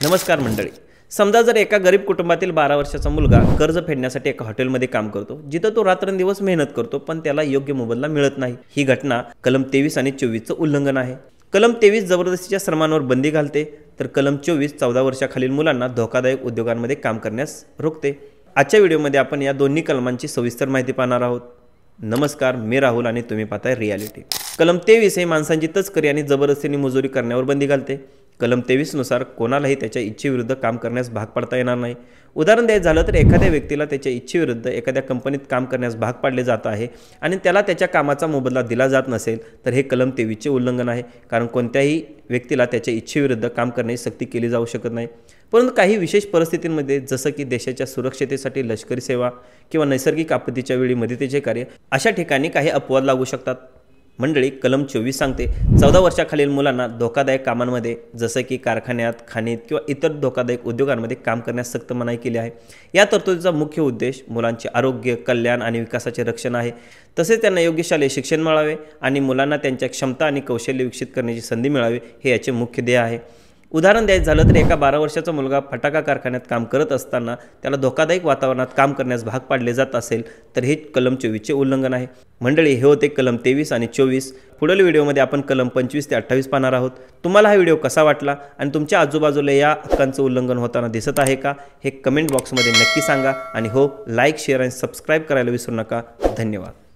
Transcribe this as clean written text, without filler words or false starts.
नमस्कार मंडळी. समजा जर एका गरीब कुटुंबातील 12 वर्षाचा मुलगा कर्ज फेडण्यासाठी एका हॉटेलमध्ये काम करतो, जिथं तो रात्रंदिवस मेहनत करतो, पण त्याला योग्य मोबदला मिळत नाही. ही घटना कलम 23 आणि 24चं उल्लंघन आहे. कलम 23 जबरदस्तीच्या श्रमांवर बंदी घालते, तर कलम 24 14 वर्षाखालील मुलांना धोकादायक उद्योगांमध्ये काम करण्यास रोखते. आजच्या व्हिडिओमध्ये आपण या दोन्ही कलमांची सविस्तर माहिती पाहणार आहोत. नमस्कार, मी राहुल आणि तुम्ही पाहताय रियालिटी. कलम 23 हे माणसांची तस्करी आणि जबरदस्तीने मजुरी करण्यावर बंदी घालते. कलम 23 नुसार कोणालाही त्याच्या इच्छेविरुद्ध काम करण्यास भाग पाडता येणार नाही. उदाहरण द्यायचं झालं तर एखाद्या व्यक्तीला त्याच्या इच्छेविरुद्ध एखाद्या कंपनीत काम करण्यास भाग पाडले जात आहे आणि त्याला त्याच्या कामाचा मोबदला दिला जात नसेल, तर हे कलम 23चे उल्लंघन आहे. कारण कोणत्याही व्यक्तीला त्याच्या इच्छेविरुद्ध काम करण्याची सक्ती केली जाऊ शकत नाही. परंतु काही विशेष परिस्थितींमध्ये, जसं की देशाच्या सुरक्षतेसाठी लष्करी सेवा किंवा नैसर्गिक आपत्तीच्या वेळी मदतीचे कार्य, अशा ठिकाणी काही अपवाद लागू शकतात. मंडळी, कलम 24 सांगते 14 वर्षाखालील मुलांना धोकादायक कामांमध्ये, जसं की कारखान्यात, खाणीत किंवा इतर धोकादायक उद्योगांमध्ये काम करण्यास सक्त मनाई केली आहे. या तरतुदीचा मुख्य उद्देश मुलांचे आरोग्य, कल्याण आणि विकासाचे रक्षण आहे. तसेच त्यांना योग्य शालेय शिक्षण मिळावे आणि मुलांना त्यांच्या क्षमता आणि कौशल्य विकसित करण्याची संधी मिळावी, हे याचे मुख्य ध्येय आहे. उदाहरण द्यायचं झालं तर एका 12 वर्षाचा मुलगा फटाका कारखान्यात काम करत असताना त्याला धोकादायक वातावरणात काम करण्यास भाग पाडले जात असेल, तर हे कलम 24चे उल्लंघन आहे. मंडळी, हे होते कलम 23 आणि 24. पुढील व्हिडिओमध्ये आपण कलम 25 ते 28 पाहणार आहोत. तुम्हाला हा व्हिडिओ कसा वाटला आणि तुमच्या आजूबाजूला या हक्कांचं उल्लंघन होताना दिसत आहे का, हे कमेंट बॉक्समध्ये नक्की सांगा. आणि हो, लाईक, शेअर आणि सबस्क्राईब करायला विसरू नका. धन्यवाद.